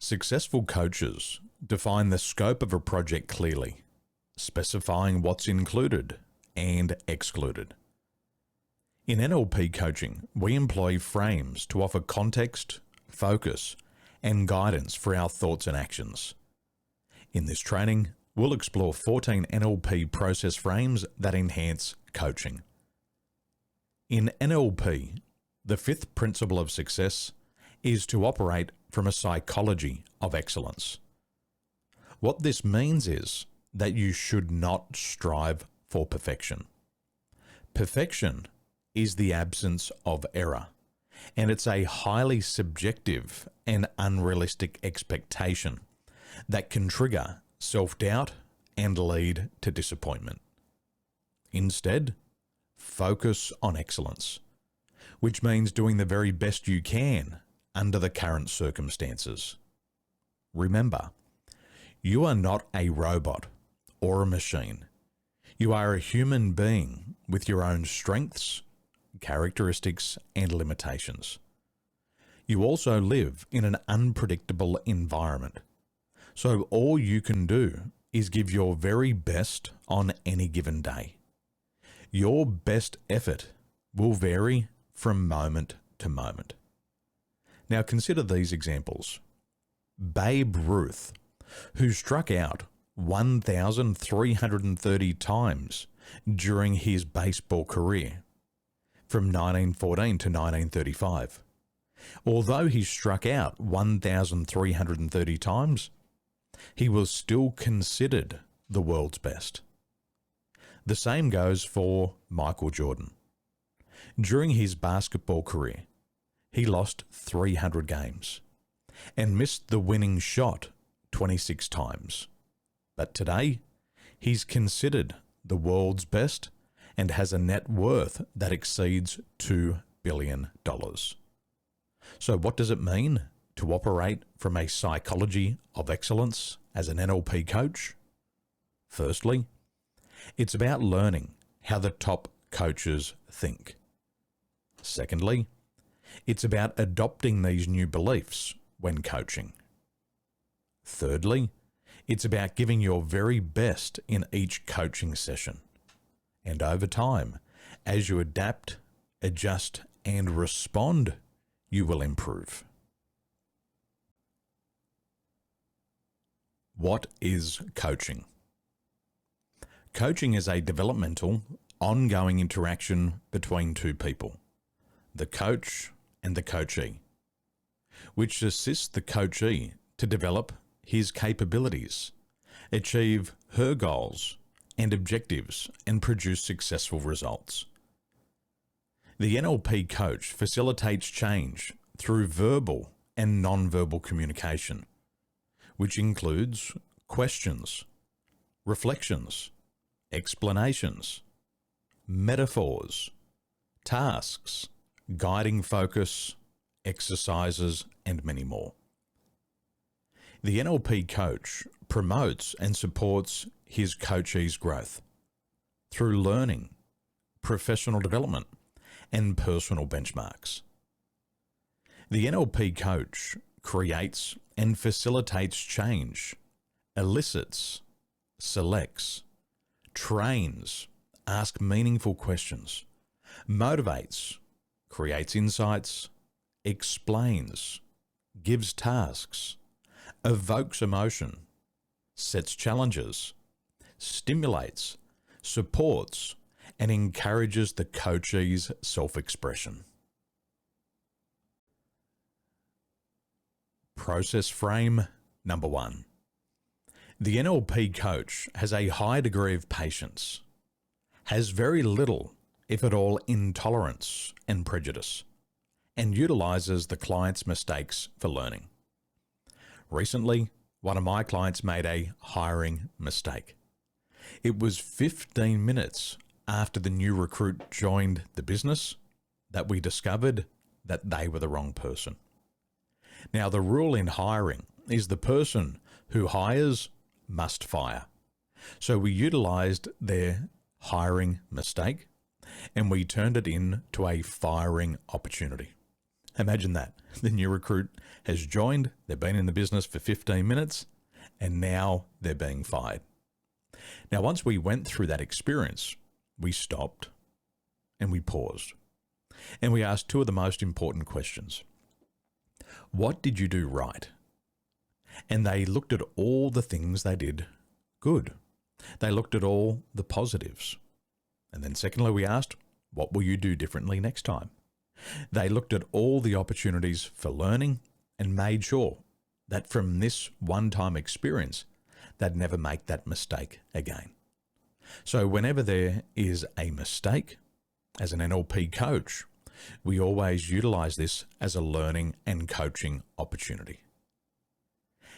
Successful coaches define the scope of a project clearly, specifying what's included and excluded. In NLP coaching, we employ frames to offer context, focus, and guidance for our thoughts and actions. In this training, we'll explore 14 NLP process frames that enhance coaching. In NLP, the fifth principle of success is to operate from a psychology of excellence. What this means is that you should not strive for perfection. Perfection is the absence of error, and it's a highly subjective and unrealistic expectation that can trigger self-doubt and lead to disappointment. Instead, focus on excellence, which means doing the very best you can under the current circumstances. Remember, you are not a robot or a machine. You are a human being with your own strengths, characteristics, and limitations. You also live in an unpredictable environment, so all you can do is give your very best on any given day. Your best effort will vary from moment to moment. Now consider these examples. Babe Ruth, who struck out 1,330 times during his baseball career from 1914 to 1935. Although he struck out 1,330 times, he was still considered the world's best. The same goes for Michael Jordan. During his basketball career, he lost 300 games and missed the winning shot 26 times. But today, he's considered the world's best and has a net worth that exceeds $2 billion. So what does it mean to operate from a psychology of excellence as an NLP coach? Firstly, it's about learning how the top coaches think. Secondly, it's about adopting these new beliefs when coaching. Thirdly, it's about giving your very best in each coaching session. And over time, as you adapt, adjust, and respond, you will improve. What is coaching? Coaching is a developmental, ongoing interaction between two people, the coach and the coachee, which assists the coachee to develop his capabilities, achieve her goals and objectives, and produce successful results. The NLP coach facilitates change through verbal and non-verbal communication, which includes questions, reflections, explanations, metaphors, tasks, guiding focus, exercises, and many more. The NLP coach promotes and supports his coachee's growth through learning, professional development, and personal benchmarks. The NLP coach creates and facilitates change, elicits, selects, trains, asks meaningful questions, motivates, creates insights, explains, gives tasks, evokes emotion, sets challenges, stimulates, supports, and encourages the coachee's self-expression. Process frame number 1. The NLP coach has a high degree of patience, has very little, if at all, intolerance and prejudice, and utilizes the client's mistakes for learning. Recently, one of my clients made a hiring mistake. It was 15 minutes after the new recruit joined the business that we discovered that they were the wrong person. Now, the rule in hiring is the person who hires must fire. So we utilized their hiring mistake and we turned it into a firing opportunity. Imagine that. The new recruit has joined, they've been in the business for 15 minutes, and now they're being fired. Now, once we went through that experience, we stopped and we paused. And we asked two of the most important questions. What did you do right? And they looked at all the things they did good. They looked at all the positives. And then secondly, we asked, what will you do differently next time? They looked at all the opportunities for learning and made sure that from this one-time experience, they'd never make that mistake again. So whenever there is a mistake, as an NLP coach, we always utilize this as a learning and coaching opportunity.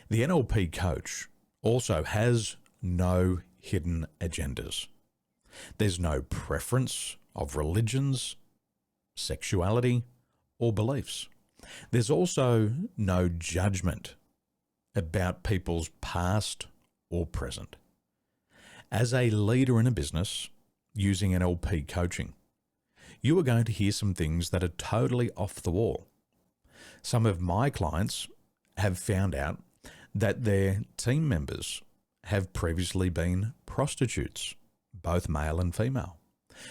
The NLP coach also has no hidden agendas. There's no preference of religions, sexuality, or beliefs. There's also no judgment about people's past or present. As a leader in a business using NLP coaching, you are going to hear some things that are totally off the wall. Some of my clients have found out that their team members have previously been prostitutes, both male and female.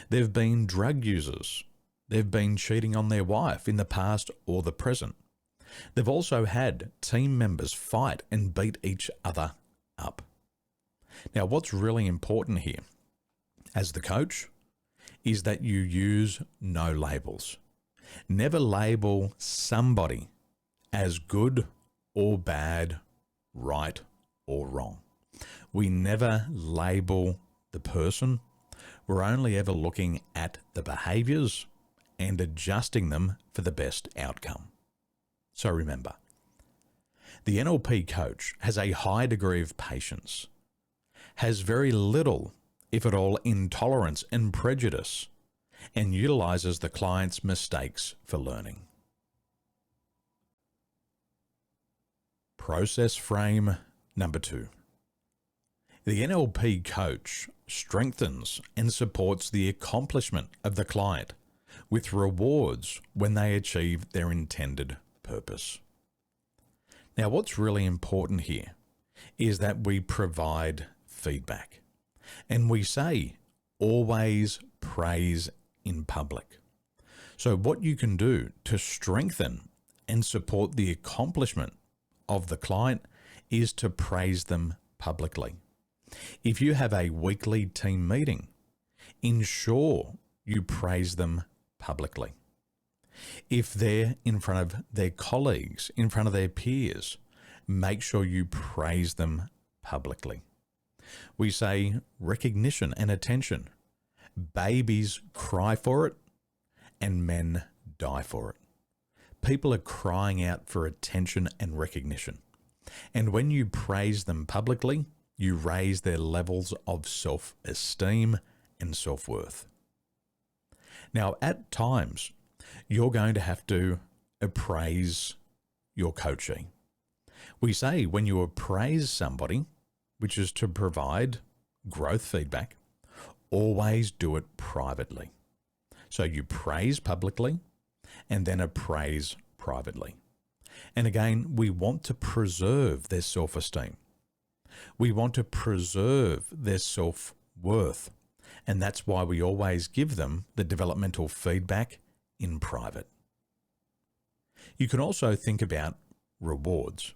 They've been drug users. They've been cheating on their wife in the past or the present. They've also had team members fight and beat each other up. Now, what's really important here as the coach is that you use no labels. Never label somebody as good or bad, right or wrong. We never label the person. We're only ever looking at the behaviors and adjusting them for the best outcome. So remember, the NLP coach has a high degree of patience, has very little, if at all, intolerance and prejudice, and utilizes the client's mistakes for learning. Process frame number 2. The NLP coach strengthens and supports the accomplishment of the client with rewards when they achieve their intended purpose. Now, what's really important here is that we provide feedback, and we say always praise in public. So what you can do to strengthen and support the accomplishment of the client is to praise them publicly. If you have a weekly team meeting, ensure you praise them publicly. If they're in front of their colleagues, in front of their peers, make sure you praise them publicly. We say recognition and attention. Babies cry for it and men die for it. People are crying out for attention and recognition. And when you praise them publicly, you raise their levels of self-esteem and self-worth. Now, at times, you're going to have to appraise your coachee. We say when you appraise somebody, which is to provide growth feedback, always do it privately. So you praise publicly and then appraise privately. And again, we want to preserve their self-esteem. We want to preserve their self-worth. And that's why we always give them the developmental feedback in private. You can also think about rewards.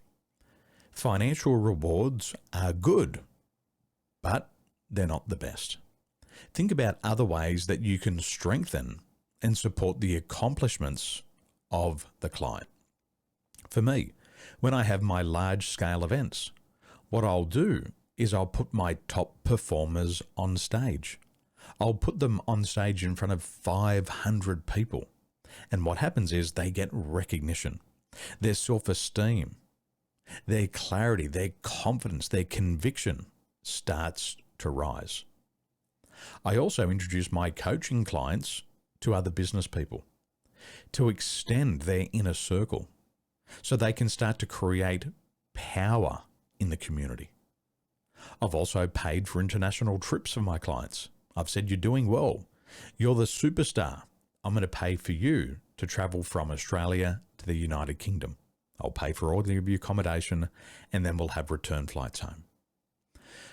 Financial rewards are good, but they're not the best. Think about other ways that you can strengthen and support the accomplishments of the client. For me, when I have my large-scale events, what I'll do is I'll put my top performers on stage. I'll put them on stage in front of 500 people. And what happens is they get recognition. Their self-esteem, their clarity, their confidence, their conviction starts to rise. I also introduce my coaching clients to other business people to extend their inner circle so they can start to create power in the community. I've also paid for international trips for my clients. I've said, you're doing well. You're the superstar. I'm going to pay for you to travel from Australia to the United Kingdom. I'll pay for all of your accommodation, and then we'll have return flights home.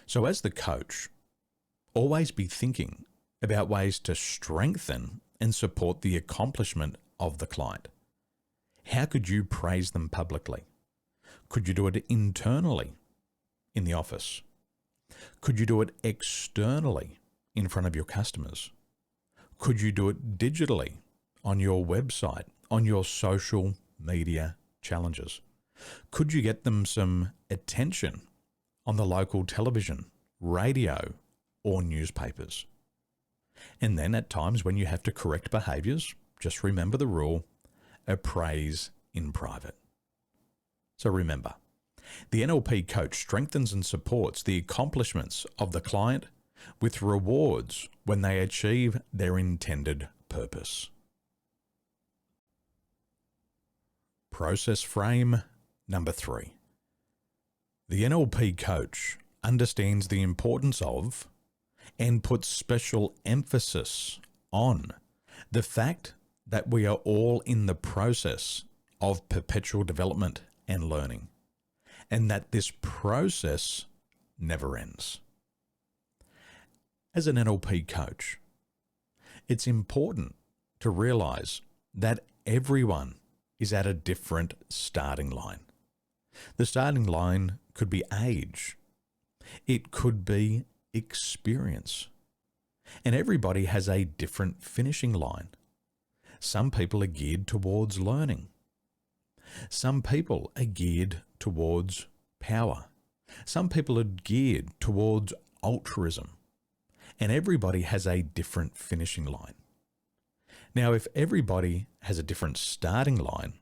So as the coach, always be thinking about ways to strengthen and support the accomplishment of the client. How could you praise them publicly? Could you do it internally in the office? Could you do it externally in front of your customers? Could you do it digitally on your website, on your social media challenges? Could you get them some attention on the local television, radio, or newspapers? And then at times when you have to correct behaviors, just remember the rule, appraise in private. So remember, the NLP coach strengthens and supports the accomplishments of the client with rewards when they achieve their intended purpose. Process frame number 3. The NLP coach understands the importance of and puts special emphasis on the fact that we are all in the process of perpetual development and learning, and that this process never ends. As an NLP coach, it's important to realize that everyone is at a different starting line. The starting line could be age. It could be experience. And everybody has a different finishing line. Some people are geared towards learning. Some people are geared towards power. Some people are geared towards altruism. And everybody has a different finishing line. Now, if everybody has a different starting line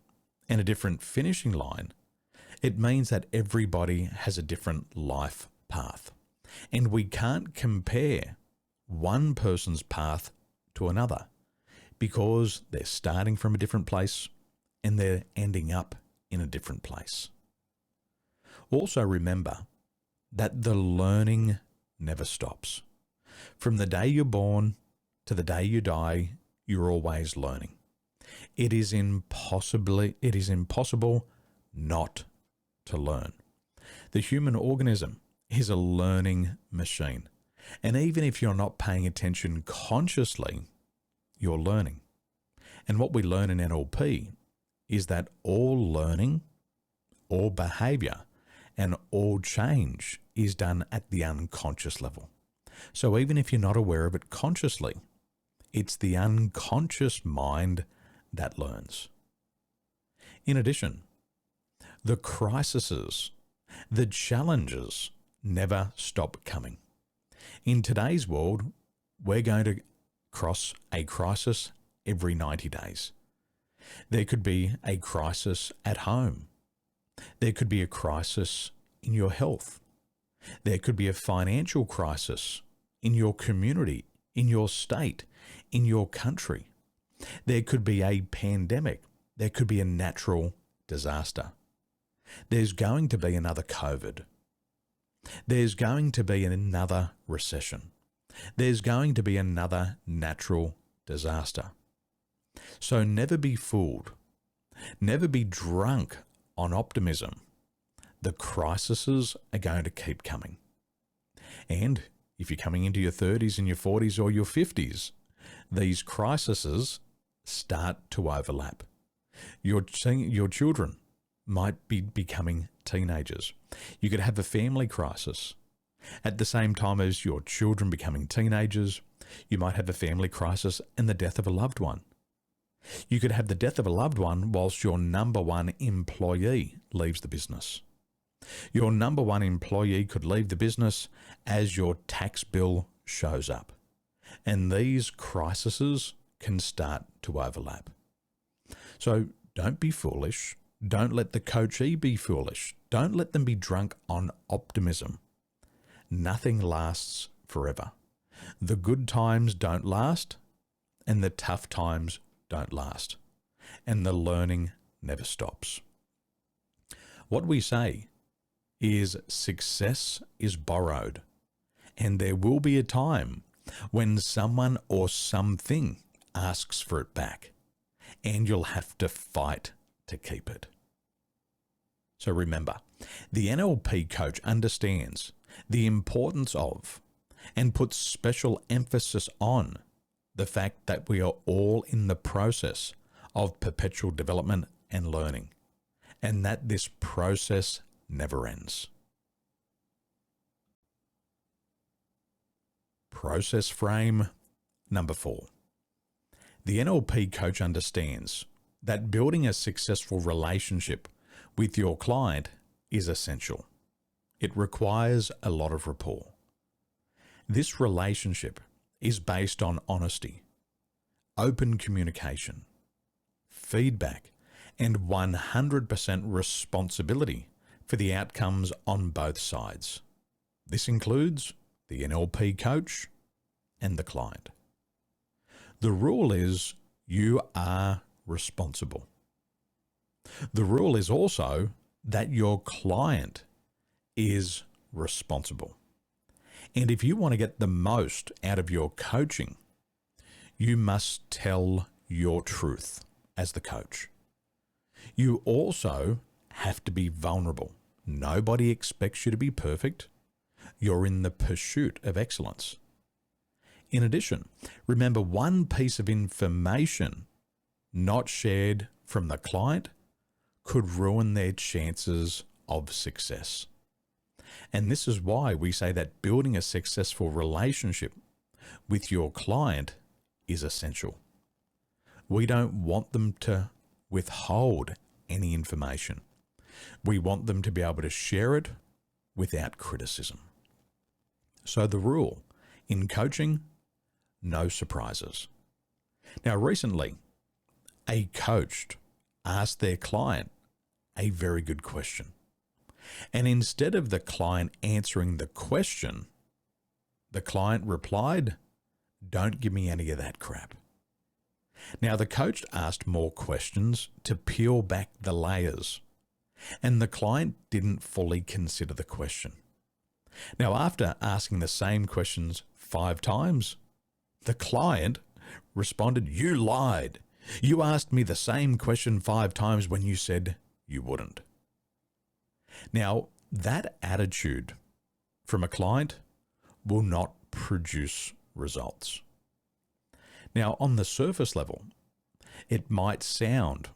and a different finishing line, it means that everybody has a different life path. And we can't compare one person's path to another because they're starting from a different place and they're ending up in a different place. Also remember that the learning never stops. From the day you're born to the day you die, you're always learning. It is impossible not to learn. The human organism is a learning machine. And even if you're not paying attention consciously, you're learning. And what we learn in NLP is that all learning, all behavior, and all change is done at the unconscious level. So even if you're not aware of it consciously, it's the unconscious mind that learns. In addition, the crises, the challenges never stop coming. In today's world, we're going to cross a crisis every 90 days. There could be a crisis at home. There could be a crisis in your health. There could be a financial crisis in your community, in your state, in your country. There could be a pandemic. There could be a natural disaster. There's going to be another COVID. There's going to be another recession. There's going to be another natural disaster. So never be fooled. Never be drunk on optimism. The crises are going to keep coming. And if you're coming into your 30s and your 40s or your 50s, these crises start to overlap. Your children might be becoming teenagers. You could have a family crisis. At the same time as your children becoming teenagers, you might have a family crisis and the death of a loved one. You could have the death of a loved one whilst your number one employee leaves the business. Your number one employee could leave the business as your tax bill shows up. And these crises can start to overlap. So don't be foolish. Don't let the coachee be foolish. Don't let them be drunk on optimism. Nothing lasts forever. The good times don't last, and the tough times don't last. And the learning never stops. What we say is success is borrowed, and there will be a time when someone or something asks for it back. and you'll have to fight to keep it. So remember, the NLP coach understands the importance of and puts special emphasis on the fact that we are all in the process of perpetual development and learning, and that this process never ends. Process frame number 4. The NLP coach understands that building a successful relationship with your client is essential. It requires a lot of rapport. This relationship is based on honesty, open communication, feedback, and 100% responsibility for the outcomes on both sides. This includes the NLP coach and the client. The rule is you are responsible. The rule is also that your client is responsible. And if you want to get the most out of your coaching, you must tell your truth as the coach. You also have to be vulnerable. Nobody expects you to be perfect. You're in the pursuit of excellence. In addition, remember, one piece of information not shared from the client could ruin their chances of success. And this is why we say that building a successful relationship with your client is essential. We don't want them to withhold any information. We want them to be able to share it without criticism. So the rule in coaching, no surprises. Now, recently, a coach asked their client a very good question. And instead of the client answering the question, the client replied, "Don't give me any of that crap." Now, the coach asked more questions to peel back the layers, and the client didn't fully consider the question. Now, after asking the same questions 5 times, the client responded, "You lied. You asked me the same question 5 times when you said you wouldn't." Now, that attitude from a client will not produce results. Now, on the surface level, it might sound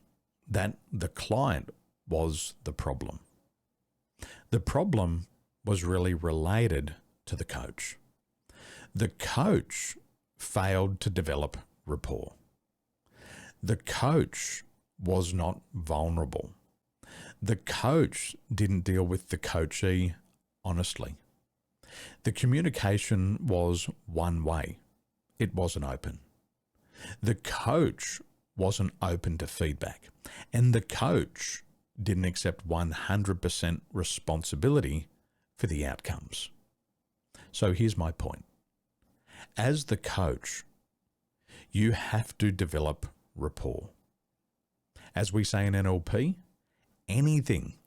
that the client was the problem. The problem was really related to the coach. The coach failed to develop rapport. The coach was not vulnerable. The coach didn't deal with the coachee honestly. The communication was one way. It wasn't open. The coach wasn't open to feedback, and the coach didn't accept 100% responsibility for the outcomes. So here's my point. As the coach, you have to develop rapport. As we say in NLP, anything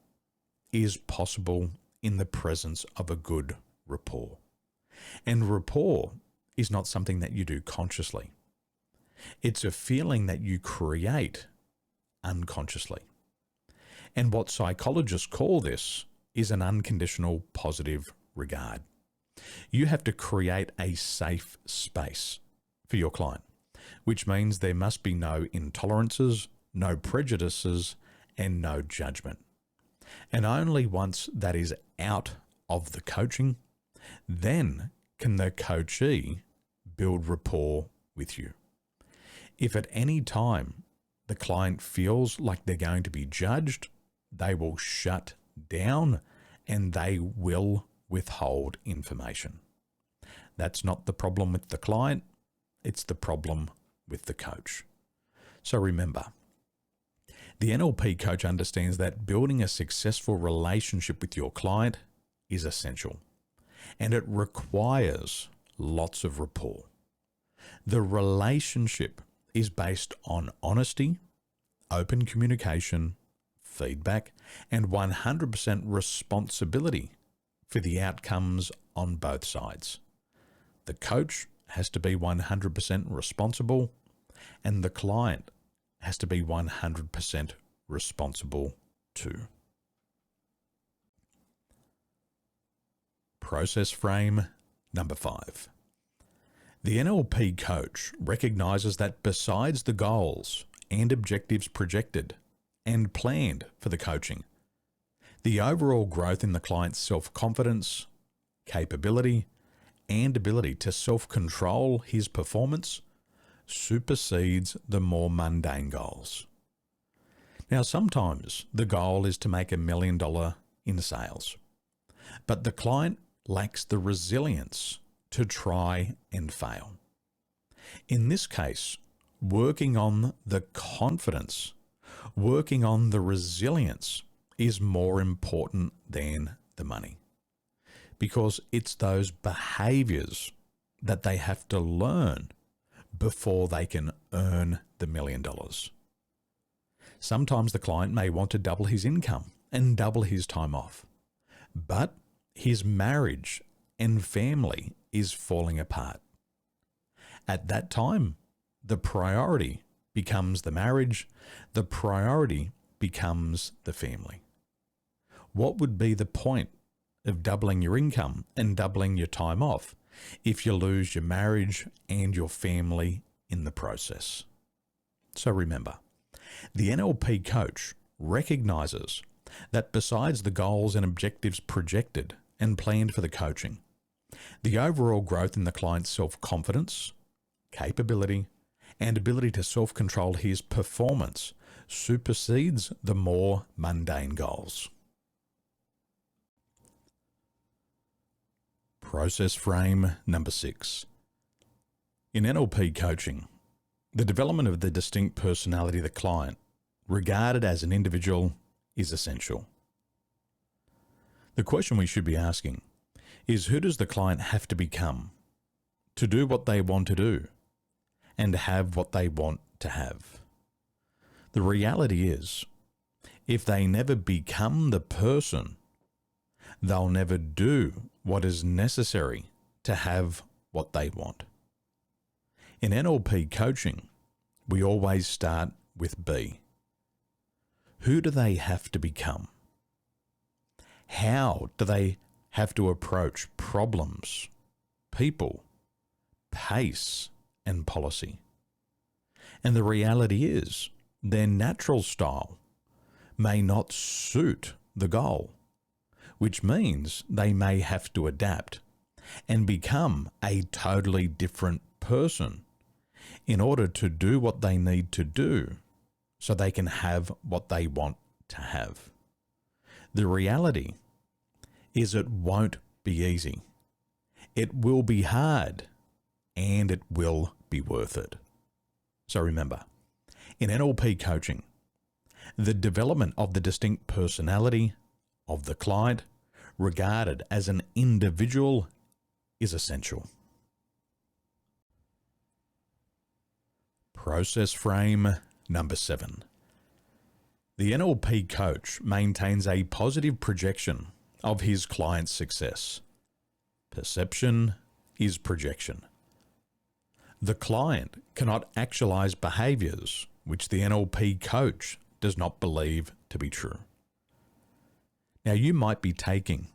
is possible in the presence of a good rapport. And rapport is not something that you do consciously. It's a feeling that you create unconsciously. And what psychologists call this is an unconditional positive regard. You have to create a safe space for your client, which means there must be no intolerances, no prejudices, and no judgment. And only once that is out of the coaching, then can the coachee build rapport with you. If at any time the client feels like they're going to be judged, they will shut down and they will withhold information. That's not the problem with the client, it's the problem with the coach. So remember, the NLP coach understands that building a successful relationship with your client is essential, and it requires lots of rapport. The relationship is based on honesty, open communication, feedback, and 100% responsibility for the outcomes on both sides. The coach has to be 100% responsible, and the client has to be 100% responsible too. Process frame number 5. The NLP coach recognizes that besides the goals and objectives projected and planned for the coaching, the overall growth in the client's self-confidence, capability, and ability to self-control his performance supersedes the more mundane goals. Now, sometimes the goal is to make $1 million in sales, but the client lacks the resilience to try and fail. In this case, working on the confidence, working on the resilience is more important than the money, because it's those behaviors that they have to learn before they can earn the $1 million. Sometimes the client may want to double his income and double his time off, but his marriage and family is falling apart. At that time, the priority becomes the marriage, the priority becomes the family. What would be the point of doubling your income and doubling your time off if you lose your marriage and your family in the process? So remember, the NLP coach recognizes that besides the goals and objectives projected and planned for the coaching, the overall growth in the client's self-confidence, capability, and ability to self-control his performance supersedes the more mundane goals. Process frame number 6. In NLP coaching, the development of the distinct personality of the client, regarded as an individual, is essential. The question we should be asking is, who does the client have to become to do what they want to do and have what they want to have? The reality is, if they never become the person, they'll never do what is necessary to have what they want. In NLP coaching, we always start with B. Who do they have to become? How do they have to approach problems, people, pace, and policy? And the reality is, their natural style may not suit the goal, which means they may have to adapt and become a totally different person in order to do what they need to do so they can have what they want to have. The reality is it won't be easy. It will be hard, and it will be worth it. So remember, in NLP coaching, the development of the distinct personality of the client, regarded as an individual, is essential. Process frame number 7. The NLP coach maintains a positive projection of his client's success. Perception is projection. The client cannot actualize behaviors which the NLP coach does not believe to be true. Now, you might be taking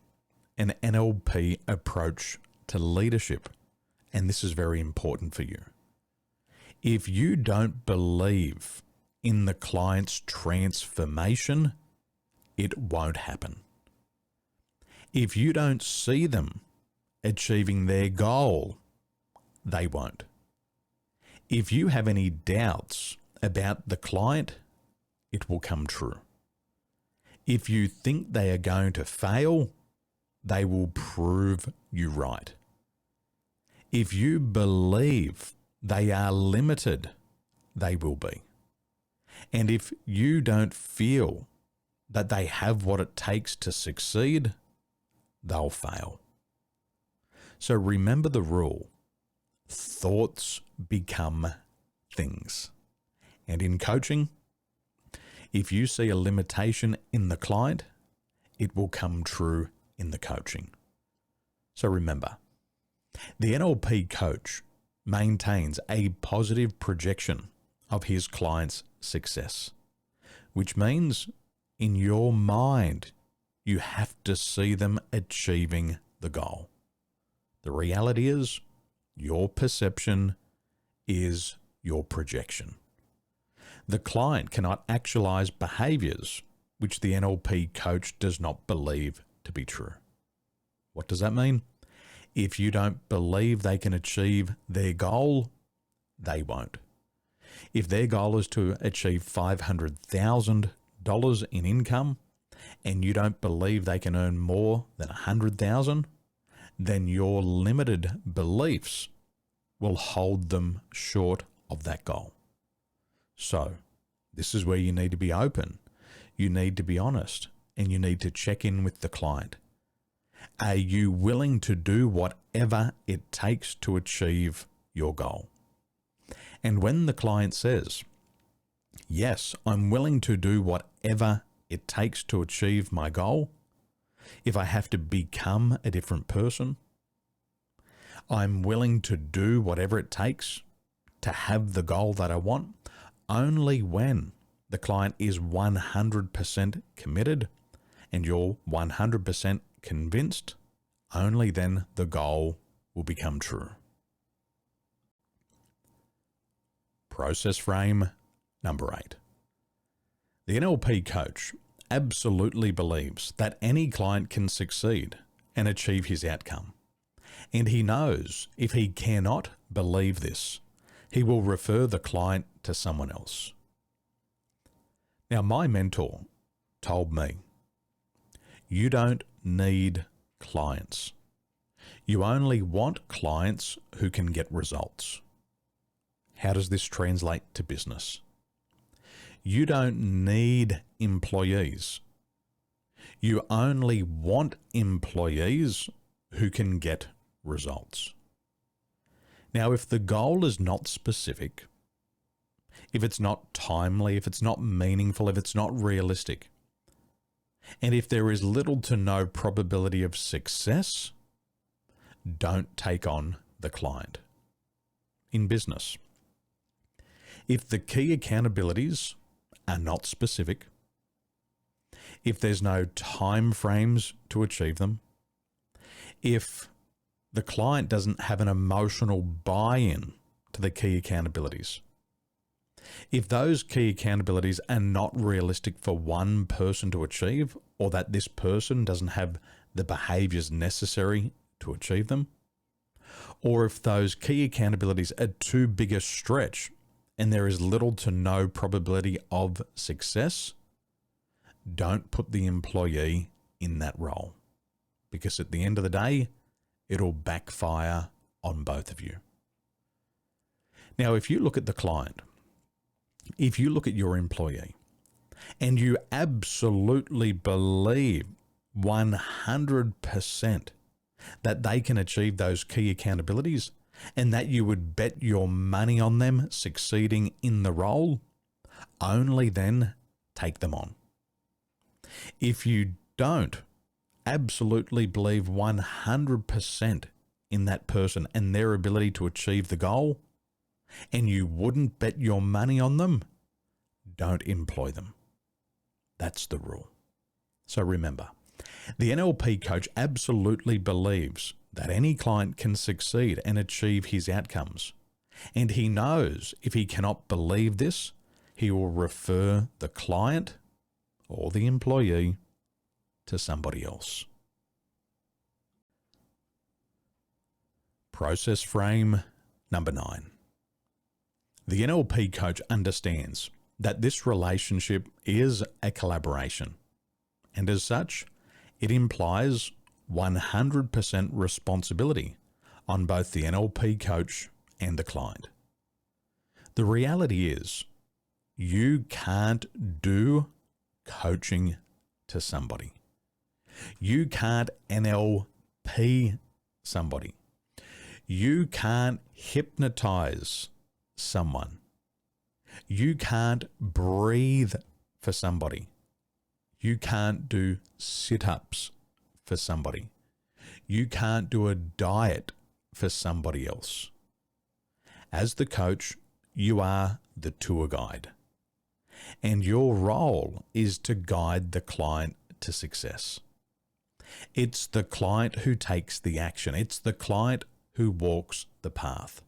an NLP approach to leadership, and this is very important for you. If you don't believe in the client's transformation, it won't happen. If you don't see them achieving their goal, they won't. If you have any doubts about the client, it will come true. If you think they are going to fail, they will prove you right. If you believe they are limited, they will be. And if you don't feel that they have what it takes to succeed, they'll fail. So remember the rule: thoughts become things. And in coaching, if you see a limitation in the client, it will come true in the coaching. So remember, the NLP coach maintains a positive projection of his client's success, which means in your mind, you have to see them achieving the goal. The reality is, your perception is your projection. The client cannot actualize behaviors which the NLP coach does not believe to be true. What does that mean? If you don't believe they can achieve their goal, they won't. If their goal is to achieve $500,000 in income and you don't believe they can earn more than $100,000, then your limited beliefs will hold them short of that goal. So, this is where you need to be open. You need to be honest, and you need to check in with the client. Are you willing to do whatever it takes to achieve your goal? And when the client says, yes, I'm willing to do whatever it takes to achieve my goal, if I have to become a different person, I'm willing to do whatever it takes to have the goal that I want, only when the client is 100% committed and you're 100% convinced, only then the goal will become true. Process frame number 8. The NLP coach absolutely believes that any client can succeed and achieve his outcome. And he knows if he cannot believe this, he will refer the client to someone else. Now, my mentor told me, you don't need clients. You only want clients who can get results. How does this translate to business? You don't need employees. You only want employees who can get results. Now, if the goal is not specific, if it's not timely, if it's not meaningful, if it's not realistic, and if there is little to no probability of success, don't take on the client. In business, if the key accountabilities are not specific, if there's no time frames to achieve them, if the client doesn't have an emotional buy-in to the key accountabilities, if those key accountabilities are not realistic for one person to achieve, or that this person doesn't have the behaviors necessary to achieve them, or if those key accountabilities are too big a stretch and there is little to no probability of success, don't put the employee in that role, because at the end of the day, it'll backfire on both of you. Now, if you look at the client, if you look at your employee, and you absolutely believe 100% that they can achieve those key accountabilities, and that you would bet your money on them succeeding in the role, only then take them on. If you don't absolutely believe 100% in that person and their ability to achieve the goal, and you wouldn't bet your money on them, don't employ them. That's the rule. So remember, the NLP coach absolutely believes that any client can succeed and achieve his outcomes. And he knows if he cannot believe this, he will refer the client or the employee to somebody else. Process frame number 9. The NLP coach understands that this relationship is a collaboration, and as such, it implies 100% responsibility on both the NLP coach and the client. The reality is, you can't do coaching to somebody. You can't NLP somebody. You can't hypnotize someone. You can't breathe for somebody. You can't do sit-ups for somebody. You can't do a diet for somebody else. As the coach, you are the tour guide. and your role is to guide the client to success. It's the client who takes the action. It's the client who walks the path.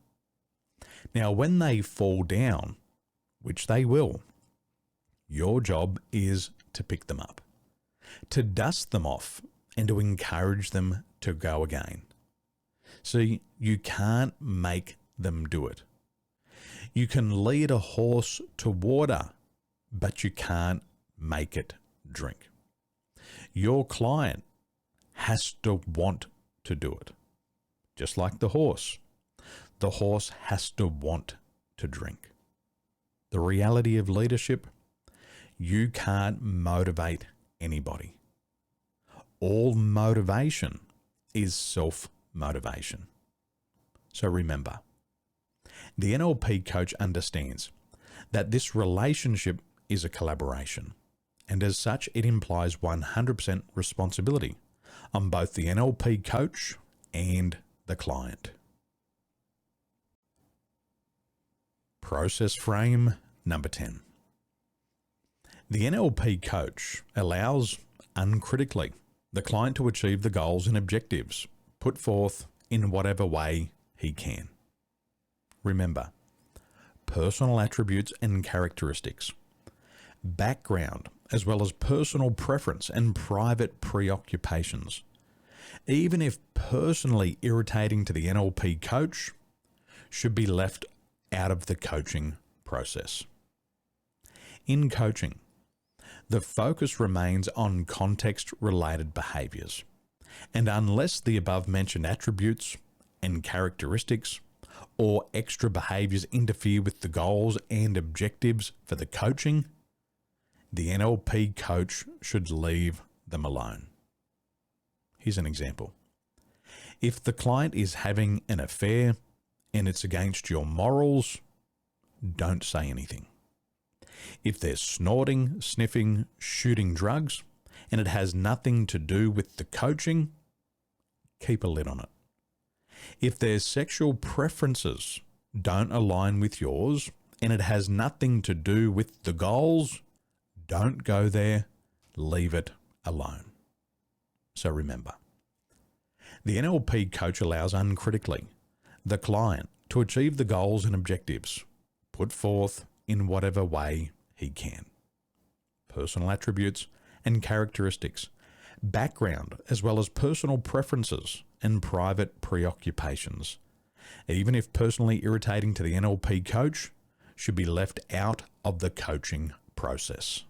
Now, when they fall down, which they will, your job is to pick them up, to dust them off, and to encourage them to go again. See, you can't make them do it. You can lead a horse to water, but you can't make it drink. Your client has to want to do it. Just like the horse has to want to drink. The reality of leadership, you can't motivate anybody. All motivation is self-motivation. So remember, the NLP coach understands that this relationship is a collaboration, and as such, it implies 100% responsibility on both the NLP coach and the client. Process frame number 10. The NLP coach allows, uncritically, the client to achieve the goals and objectives put forth in whatever way he can. Remember, personal attributes and characteristics, background, as well as personal preference and private preoccupations, even if personally irritating to the NLP coach, should be left out of the coaching process. In coaching, the focus remains on context-related behaviors, and unless the above-mentioned attributes and characteristics or extra behaviors interfere with the goals and objectives for the coaching, the NLP coach should leave them alone. Here's an example. If the client is having an affair and it's against your morals, don't say anything. If they're snorting, sniffing, shooting drugs, and it has nothing to do with the coaching, keep a lid on it. If their sexual preferences don't align with yours, and it has nothing to do with the goals, don't go there, leave it alone. So remember, the NLP coach allows uncritically the client to achieve the goals and objectives put forth in whatever way he can. Personal attributes and characteristics, background, as well as personal preferences and private preoccupations, even if personally irritating to the NLP coach, should be left out of the coaching process.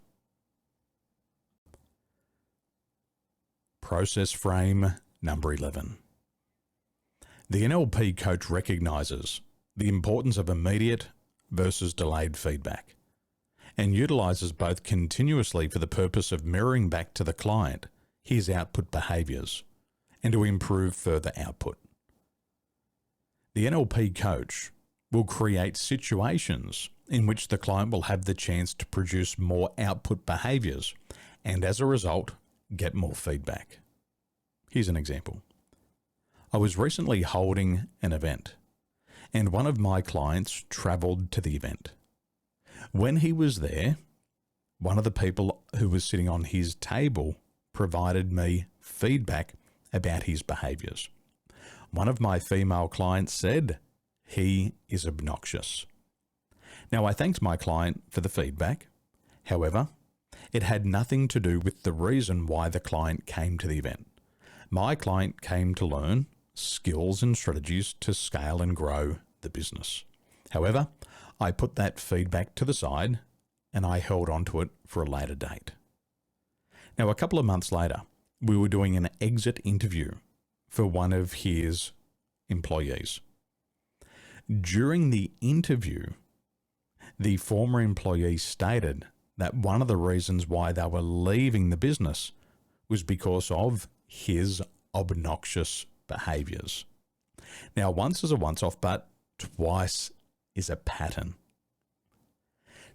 Process frame number 11. The NLP coach recognizes the importance of immediate versus delayed feedback and utilizes both continuously for the purpose of mirroring back to the client his output behaviors and to improve further output. The NLP coach will create situations in which the client will have the chance to produce more output behaviors and as a result, get more feedback. Here's an example. I was recently holding an event and one of my clients traveled to the event. When he was there, one of the people who was sitting on his table provided me feedback about his behaviors. One of my female clients said, "He is obnoxious." Now, I thanked my client for the feedback. However, it had nothing to do with the reason why the client came to the event. My client came to learn skills and strategies to scale and grow the business. However, I put that feedback to the side and I held on to it for a later date. Now, a couple of months later, we were doing an exit interview for one of his employees. During the interview, the former employee stated that one of the reasons why they were leaving the business was because of his obnoxious behaviors. Now, once is a once-off, but twice is a pattern.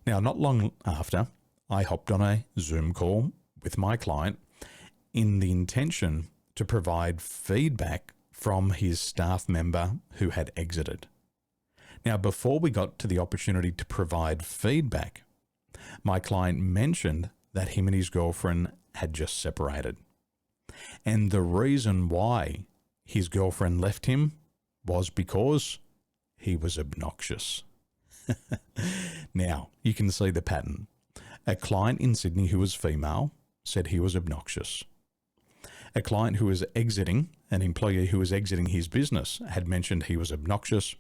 Now, not long after, I hopped on a Zoom call with my client in the intention to provide feedback from his staff member who had exited. Now, before we got to the opportunity to provide feedback, My client mentioned that him and his girlfriend had just separated. And the reason why his girlfriend left him was because he was obnoxious. Now, you can see the pattern. A client in Sydney who was female said he was obnoxious. A client who was exiting, an employee who was exiting his business, had mentioned he was obnoxious,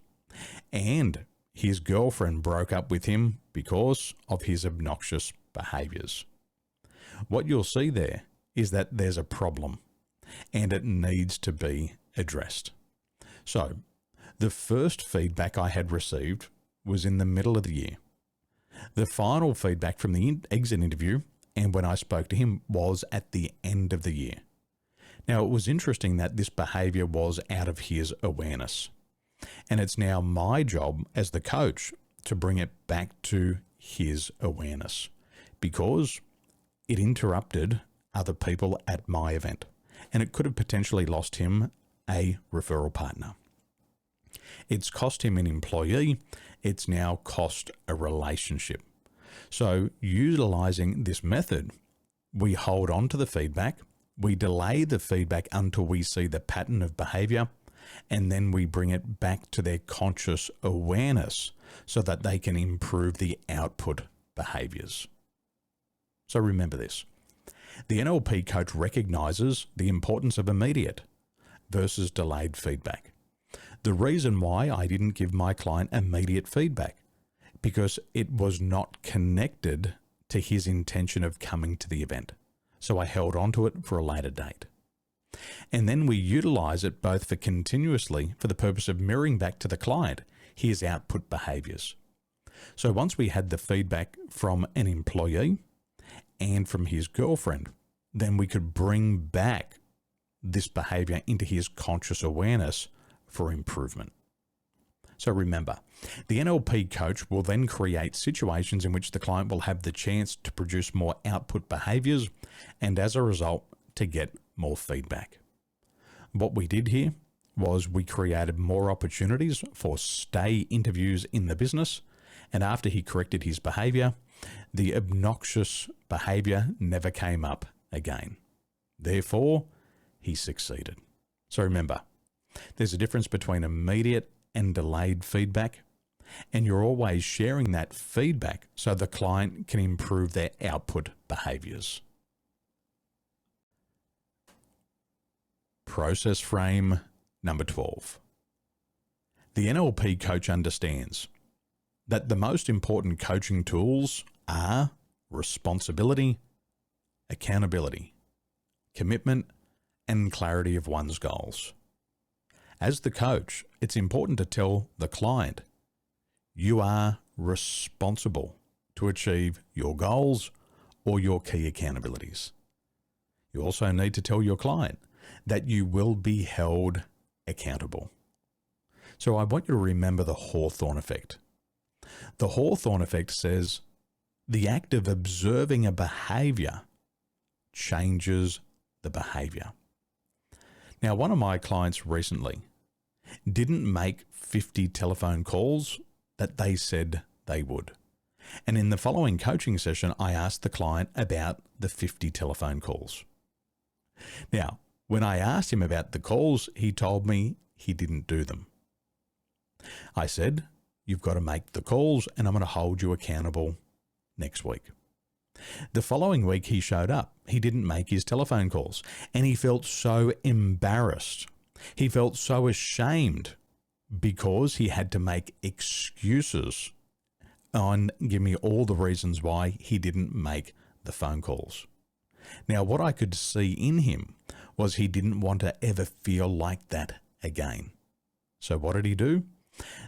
and his girlfriend broke up with him because of his obnoxious behaviours. What you'll see there is that there's a problem, and it needs to be addressed. So, the first feedback I had received was in the middle of the year. The final feedback from the exit interview and when I spoke to him was at the end of the year. Now, it was interesting that this behavior was out of his awareness. And it's now my job as the coach to bring it back to his awareness because it interrupted other people at my event and it could have potentially lost him a referral partner. It's cost him an employee. It's now cost a relationship. So utilizing this method, we hold on to the feedback, we delay the feedback until we see the pattern of behavior, and then we bring it back to their conscious awareness so that they can improve the output behaviors. So remember this. The NLP coach recognizes the importance of immediate versus delayed feedback. The reason why I didn't give my client immediate feedback, because it was not connected to his intention of coming to the event. So I held on to it for a later date. And then we utilize it both for continuously for the purpose of mirroring back to the client his output behaviors. So once we had the feedback from an employee and from his girlfriend, then we could bring back this behavior into his conscious awareness for improvement. So remember, the NLP coach will then create situations in which the client will have the chance to produce more output behaviors and as a result to get more feedback. What we did here was we created more opportunities for stay interviews in the business, and after he corrected his behavior, the obnoxious behavior never came up again. Therefore, he succeeded. So remember, there's a difference between immediate and delayed feedback, and you're always sharing that feedback so the client can improve their output behaviors. Process frame number 12. The NLP coach understands that the most important coaching tools are responsibility, accountability, commitment, and clarity of one's goals. As the coach, it's important to tell the client, you are responsible to achieve your goals or your key accountabilities. You also need to tell your client that you will be held accountable. So I want you to remember the Hawthorne effect. The Hawthorne effect says the act of observing a behavior changes the behavior. Now, one of my clients recently didn't make 50 telephone calls that they said they would. And in the following coaching session, I asked the client about the 50 telephone calls. Now, when I asked him about the calls, he told me he didn't do them. I said, you've got to make the calls and I'm going to hold you accountable next week. The following week he showed up. He didn't make his telephone calls and he felt so embarrassed. He felt so ashamed because he had to make excuses and give me all the reasons why he didn't make the phone calls. Now, what I could see in him was he didn't want to ever feel like that again. So what did he do?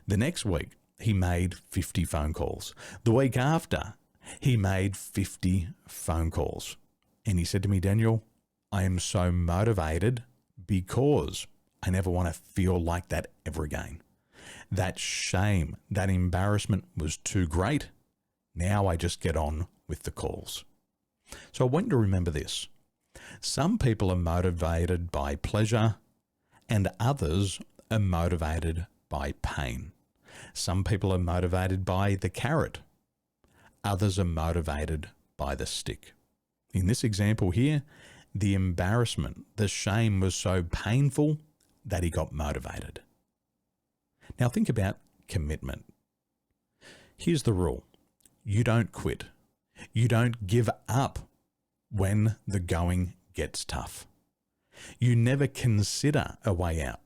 The next week, he made 50 phone calls. The week after, he made 50 phone calls. And he said to me, Daniel, I am so motivated because I never want to feel like that ever again. That shame, that embarrassment was too great. Now I just get on with the calls. So I want you to remember this. Some people are motivated by pleasure and others are motivated by pain. Some people are motivated by the carrot. others are motivated by the stick. In this example here, the embarrassment, the shame was so painful that he got motivated. Now think about commitment. Here's the rule. You don't quit. You don't give up when the going gets tough. You never consider a way out.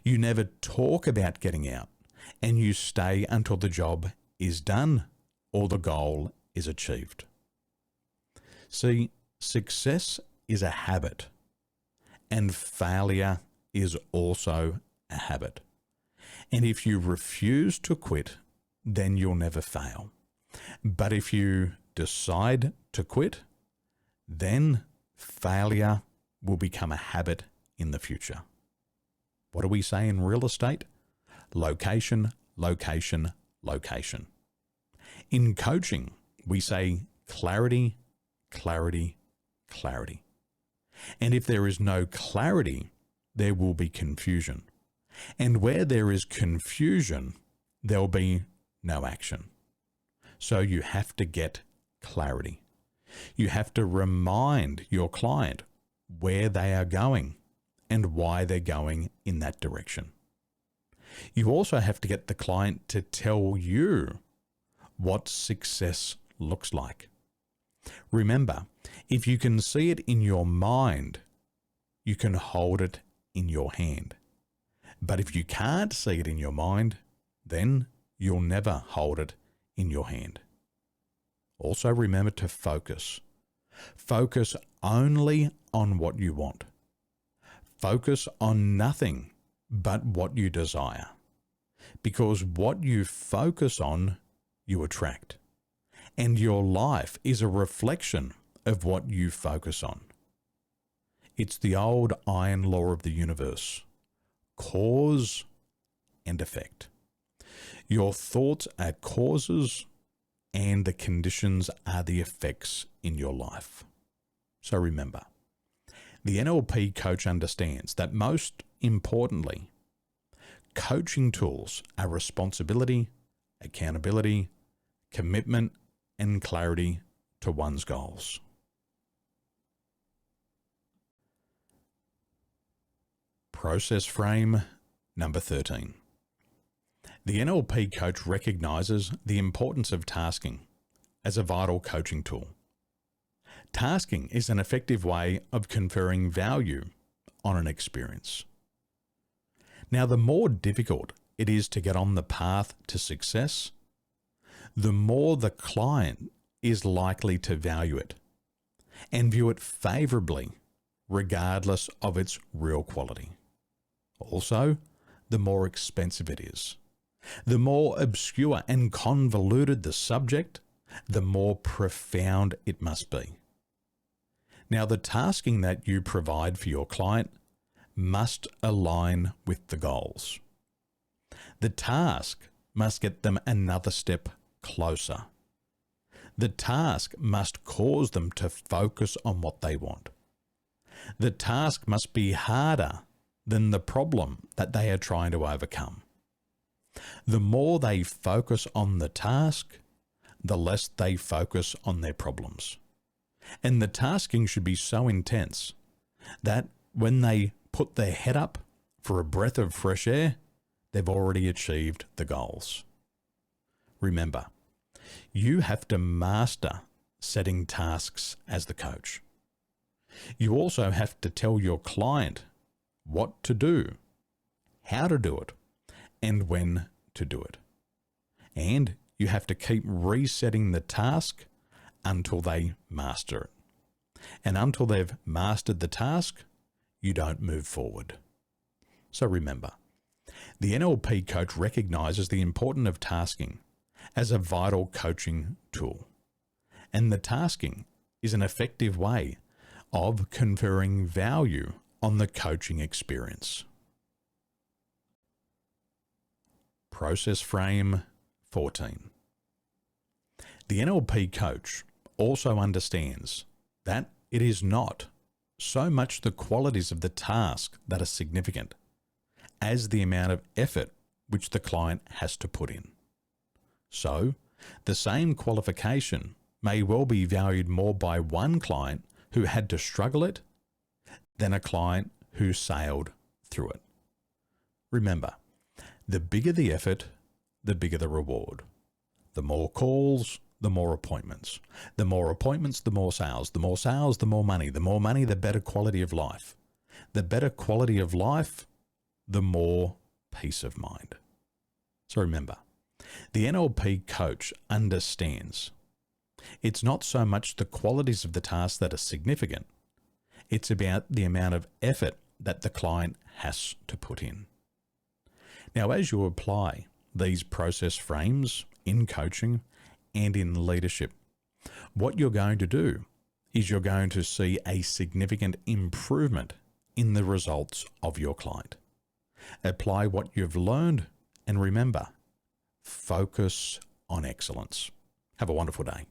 You never talk about getting out, and you stay until the job is done or the goal is achieved. See, success is a habit, and failure is also a habit. And if you refuse to quit, then you'll never fail. But if you decide to quit, then failure will become a habit in the future. What do we say in real estate? Location, location, location. In coaching, we say clarity, clarity, clarity. And if there is no clarity, there will be confusion. And where there is confusion, there will be no action. So you have to get clarity. You have to remind your client where they are going and why they're going in that direction. You also have to get the client to tell you what success looks like. Remember, if you can see it in your mind, you can hold it in your hand. But if you can't see it in your mind, then you'll never hold it in your hand. Also remember to focus. Focus only on what you want. Focus on nothing but what you desire. Because what you focus on, you attract. And your life is a reflection of what you focus on. It's the old iron law of the universe. Cause and effect. Your thoughts are causes and the conditions are the effects in your life. So remember, the NLP coach understands that most importantly, coaching tools are responsibility, accountability, commitment, and clarity to one's goals. Process frame number 13. The NLP coach recognizes the importance of tasking as a vital coaching tool. Tasking is an effective way of conferring value on an experience. Now, the more difficult it is to get on the path to success, the more the client is likely to value it and view it favorably regardless of its real quality. Also, the more expensive it is. The more obscure and convoluted the subject, the more profound it must be. Now, the tasking that you provide for your client must align with the goals. The task must get them another step closer. The task must cause them to focus on what they want. The task must be harder than the problem that they are trying to overcome. The more they focus on the task, the less they focus on their problems. And the tasking should be so intense that when they put their head up for a breath of fresh air, they've already achieved the goals. Remember, you have to master setting tasks as the coach. You also have to tell your client what to do, how to do it, and when to do it. And you have to keep resetting the task until they master it. And until they've mastered the task, you don't move forward. So remember, the NLP coach recognizes the importance of tasking as a vital coaching tool. And the tasking is an effective way of conferring value on the coaching experience. Process frame 14. The NLP coach also understands that it is not so much the qualities of the task that are significant as the amount of effort which the client has to put in. So, The same qualification may well be valued more by one client who had to struggle it than a client who sailed through it. Remember, the bigger the effort, the bigger the reward. The more calls, the more appointments. The more appointments, the more sales. The more sales, the more money. The more money, the better quality of life. The better quality of life, the more peace of mind. So remember, the NLP coach understands it's not so much the qualities of the task that are significant. It's about the amount of effort that the client has to put in. Now, as you apply these process frames in coaching and in leadership, what you're going to do is you're going to see a significant improvement in the results of your client. Apply what you've learned and remember, focus on excellence. Have a wonderful day.